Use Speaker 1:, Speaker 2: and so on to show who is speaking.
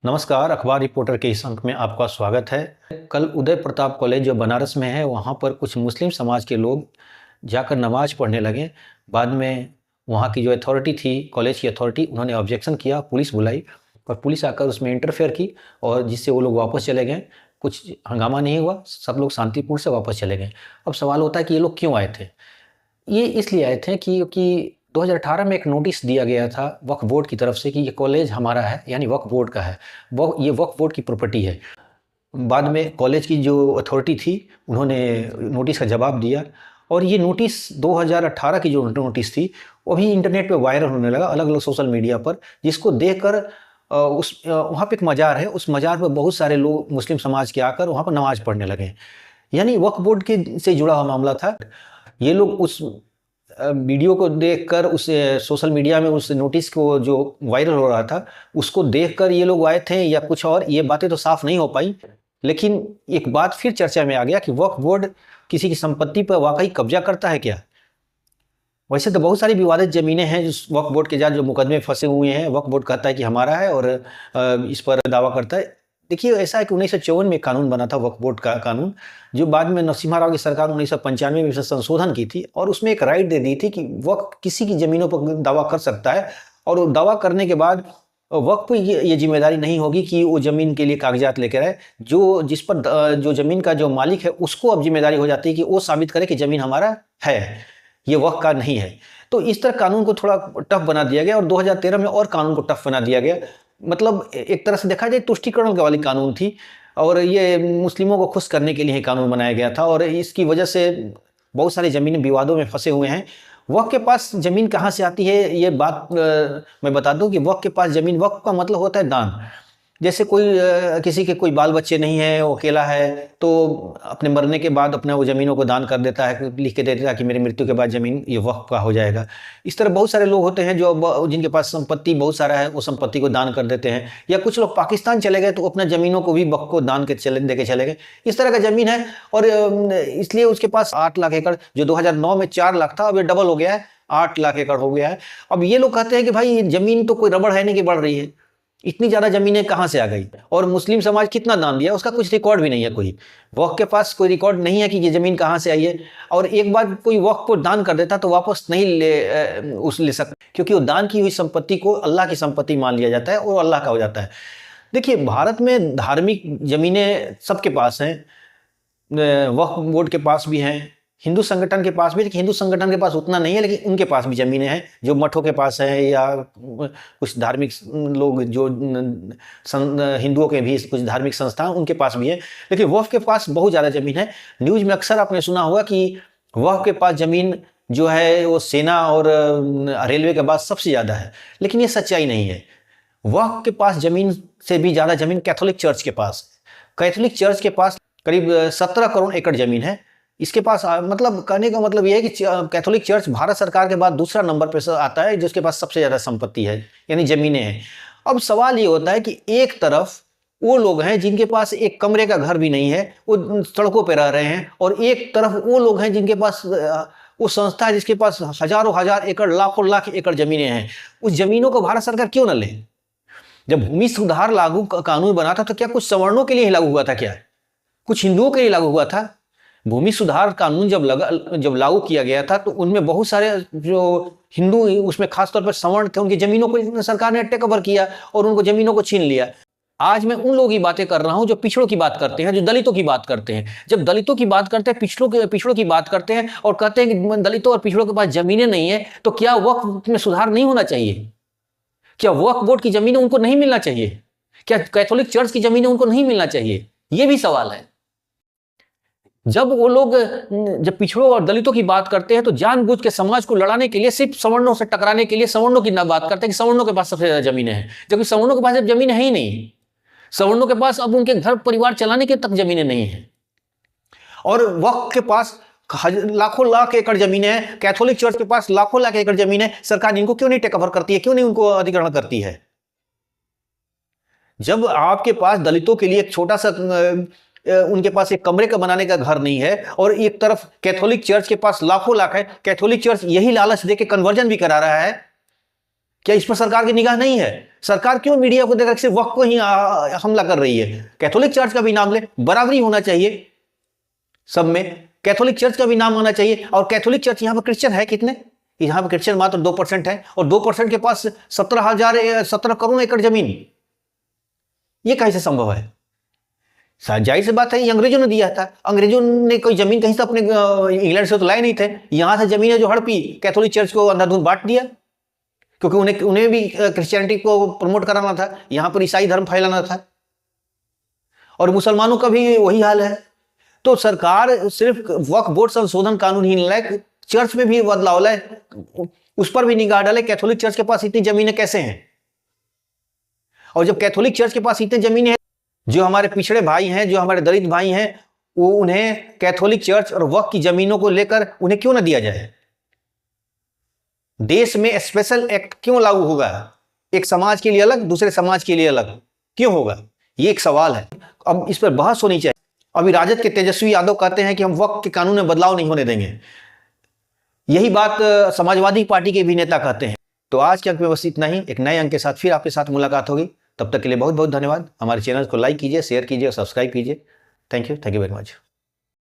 Speaker 1: नमस्कार, अखबार रिपोर्टर के इस अंक में आपका स्वागत है। कल उदय प्रताप कॉलेज जो बनारस में है, वहाँ पर कुछ मुस्लिम समाज के लोग जाकर नमाज़ पढ़ने लगे। बाद में वहाँ की जो अथॉरिटी थी, कॉलेज की अथॉरिटी, उन्होंने ऑब्जेक्शन किया, पुलिस बुलाई और पुलिस आकर उसमें इंटरफेयर की और जिससे वो लोग वापस चले गए। कुछ हंगामा नहीं हुआ, सब लोग शांतिपूर्ण से वापस चले गए। अब सवाल होता है कि ये लोग क्यों आए थे? ये इसलिए आए थे क्योंकि 2018 में एक नोटिस दिया गया था वक्फ बोर्ड की तरफ से कि ये कॉलेज हमारा है, यानी वक्फ बोर्ड का है। ये वक्फ बोर्ड की प्रॉपर्टी है। बाद में कॉलेज की जो अथॉरिटी थी, उन्होंने नोटिस का जवाब दिया और ये नोटिस 2018 की जो नोटिस थी, वो भी इंटरनेट पे वायरल होने लगा, अलग अलग सोशल मीडिया पर, जिसको देखकर वहाँ पे एक मज़ार है, उस मज़ार पर बहुत सारे लोग मुस्लिम समाज के आकर वहाँ पर नमाज़ पढ़ने लगे। यानी वक्फ बोर्ड के से जुड़ा हुआ मामला था। ये लोग उस वीडियो को देखकर, उस सोशल मीडिया में उस नोटिस को जो वायरल हो रहा था, उसको देखकर ये लोग आए थे या कुछ और, ये बातें तो साफ नहीं हो पाई। लेकिन एक बात फिर चर्चा में आ गया कि वक्फ बोर्ड किसी की संपत्ति पर वाकई कब्जा करता है क्या? वैसे तो बहुत सारी विवादित ज़मीनें हैं जो वक्फ बोर्ड के साथ जो मुकदमे फंसे हुए हैं। वक्फ बोर्ड कहता है कि हमारा है और इस पर दावा करता है। देखिए, ऐसा है कि 1954 में कानून बना था, वक्फ बोर्ड का कानून, जो बाद में नरसिम्हा राव की सरकार 1995 में इसे संशोधन की थी और उसमें एक राइट दे दी थी कि वक्फ किसी की ज़मीनों पर दावा कर सकता है और दावा करने के बाद वक्फ पे ये जिम्मेदारी नहीं होगी कि वो ज़मीन के लिए कागजात लेकर आए। जिस पर जो ज़मीन का जो मालिक है, उसको अब जिम्मेदारी हो जाती है कि वो साबित करे कि ज़मीन हमारा है, ये वक्फ का नहीं है। तो इस तरह कानून को थोड़ा टफ बना दिया गया और 2013 में और कानून को टफ बना दिया गया। मतलब एक तरह से देखा जाए तुष्टिकरण वाली कानून थी और ये मुस्लिमों को खुश करने के लिए ही कानून बनाया गया था और इसकी वजह से बहुत सारी ज़मीनें विवादों में फंसे हुए हैं। वक्फ के पास ज़मीन कहाँ से आती है, ये बात मैं बता दूं कि वक्फ के पास ज़मीन, वक्फ का मतलब होता है दान। जैसे कोई किसी के कोई बाल बच्चे नहीं है, वो अकेला है, तो अपने मरने के बाद अपना वो ज़मीनों को दान कर देता है, लिख के दे देता है कि मेरी मृत्यु के बाद ज़मीन ये वक्फ का हो जाएगा। इस तरह बहुत सारे लोग होते हैं जो जिनके पास संपत्ति बहुत सारा है, वो संपत्ति को दान कर देते हैं। या कुछ लोग पाकिस्तान चले गए तो अपना ज़मीनों को भी वक्फ को दान के दे के चले गए। इस तरह का ज़मीन है और इसलिए उसके पास 8 लाख एकड़, जो 2009 में 4 लाख था, अब ये डबल हो गया है, 8 लाख एकड़ हो गया है। अब ये लोग कहते हैं कि भाई ज़मीन तो कोई रबड़ है नहीं कि बढ़ रही है, इतनी ज़्यादा ज़मीनें कहाँ से आ गई और मुस्लिम समाज कितना दान दिया, उसका कुछ रिकॉर्ड भी नहीं है। कोई वक्फ के पास कोई रिकॉर्ड नहीं है कि ये ज़मीन कहाँ से आई है। और एक बार कोई वक्फ को दान कर देता तो वापस नहीं ले सकता, क्योंकि वो दान की हुई संपत्ति को अल्लाह की संपत्ति मान लिया जाता है और अल्लाह का हो जाता है। देखिए, भारत में धार्मिक ज़मीनें सबके पास हैं, वक्फ बोर्ड के पास भी हैं, हिंदू संगठन के पास भी, लेकिन हिंदू संगठन के पास उतना नहीं है, लेकिन उनके पास भी ज़मीनें हैं, जो मठों के पास है या कुछ धार्मिक लोग जो हिंदुओं के भी कुछ धार्मिक संस्थान, उनके पास भी है। लेकिन वक्फ के पास बहुत ज़्यादा ज़मीन है। न्यूज़ में अक्सर आपने सुना होगा कि वक्फ के पास ज़मीन जो है वो सेना और रेलवे के बाद सबसे ज़्यादा है, लेकिन ये सच्चाई नहीं है। वक्फ के पास ज़मीन से भी ज़्यादा ज़मीन कैथोलिक चर्च के पास। कैथोलिक चर्च के पास करीब 17 करोड़ एकड़ ज़मीन है। इसके पास मतलब कहने का मतलब यह है कि कैथोलिक चर्च भारत सरकार के बाद दूसरा नंबर पर आता है जिसके पास सबसे ज़्यादा संपत्ति है, यानी ज़मीनें हैं। अब सवाल ये होता है कि एक तरफ वो लोग हैं जिनके पास एक कमरे का घर भी नहीं है, वो सड़कों पर रह रहे हैं, और एक तरफ वो लोग हैं जिनके पास वो संस्था है जिसके पास हजारों हजार एकड़, लाखों लाख एकड़ ज़मीनें हैं। उस ज़मीनों को भारत सरकार क्यों न ले? जब भूमि सुधार लागू कानून बना था तो क्या कुछ सवर्णों के लिए ही लागू हुआ था? क्या कुछ हिंदुओं के लिए लागू हुआ था? भूमि सुधार कानून जब लागू किया गया था तो उनमें बहुत सारे जो हिंदू, उसमें खासतौर पर सवर्ण थे, उनकी जमीनों को सरकार ने टेक ओवर किया और उनको जमीनों को छीन लिया। आज मैं उन लोगों की बातें कर रहा हूं जो पिछड़ों की बात करते हैं, जो दलितों की बात करते हैं। जब दलितों की बात करते हैं, पिछड़ों की बात करते हैं और कहते हैं कि दलितों और पिछड़ों के पास जमीनें नहीं है, तो क्या वक्फ में सुधार नहीं होना चाहिए? क्या वक्फ बोर्ड की जमीनें उनको नहीं मिलना चाहिए? क्या कैथोलिक चर्च की जमीनें उनको नहीं मिलना चाहिए? ये भी सवाल है। जब वो लोग जब पिछड़ों और दलितों की बात करते हैं तो जानबूझ के समाज को लड़ाने के लिए, सिर्फ सवर्णों से टकराने के लिए सवर्णों की बात करते हैं कि सवर्णों के पास सबसे ज्यादा जमीनें हैं, जबकि सवर्णों के पास अब जमीन है ही नहीं। सवर्णों के पास अब उनके घर परिवार चलाने के तक जमीनें नहीं है और वक्फ के पास लाखों लाख एकड़ जमीनें हैं, कैथोलिक चर्च के पास लाखों लाख एकड़ जमीन है। सरकार इनको क्यों नहीं टेक ओवर करती है, क्यों नहीं उनको अधिग्रहण करती है? जब आपके पास दलितों के लिए एक छोटा सा उनके पास एक कमरे का बनाने का घर नहीं है और एक तरफ कैथोलिक चर्च के पास लाखों लाख है, कैथोलिक चर्च यही लालच देके कन्वर्जन भी करा रहा है क्या इस पर सरकार की निगाह नहीं है? सरकार क्यों मीडिया को देखकर सिर्फ वक्फ को ही हमला कर रही है? कैथोलिक चर्च का भी नाम ले, बराबरी होना चाहिए सब में, कैथोलिक चर्च का भी नाम आना चाहिए। और कैथोलिक चर्च, यहाँ पर क्रिश्चियन है कितने? यहाँ पर क्रिश्चियन मात्र 2% है, और 2% के पास 17 करोड़ एकड़ जमीन। ये कैसे संभव है? जाहिर सी बात है, ये अंग्रेजों ने दिया था। अंग्रेजों ने कोई जमीन कहीं से अपने इंग्लैंड से तो लाए नहीं थे, यहां से जमीन है जो हड़पी, कैथोलिक चर्च को अंधाधुंध बांट दिया, क्योंकि उन्हें भी क्रिश्चियनिटी को प्रमोट कराना था, यहां पर ईसाई धर्म फैलाना था, और मुसलमानों का भी वही हाल है। तो सरकार सिर्फ वक्फ बोर्ड संशोधन कानून ही लाए, चर्च में भी बदलाव लाए, उस पर भी निगाह डाले। कैथोलिक चर्च के पास इतनी जमीनें कैसे हैं? और जब कैथोलिक चर्च के पास इतनी जमीनें हैं, जो हमारे पिछड़े भाई हैं, जो हमारे दलित भाई हैं, वो उन्हें कैथोलिक चर्च और वक्फ की जमीनों को लेकर उन्हें क्यों ना दिया जाए? देश में स्पेशल एक्ट क्यों लागू होगा? एक समाज के लिए अलग, दूसरे समाज के लिए अलग क्यों होगा? ये एक सवाल है, अब इस पर बहस होनी चाहिए। अभी राजद के तेजस्वी यादव कहते हैं कि हम वक्फ के कानून में बदलाव नहीं होने देंगे, यही बात समाजवादी पार्टी के भी नेता कहते हैं। तो आज के अंक में बस इतना ही, एक नए अंक के साथ फिर आपके साथ मुलाकात होगी। तब तक के लिए बहुत बहुत धन्यवाद। हमारे चैनल को लाइक कीजिए, शेयर कीजिए और सब्सक्राइब कीजिए। Thank you very much.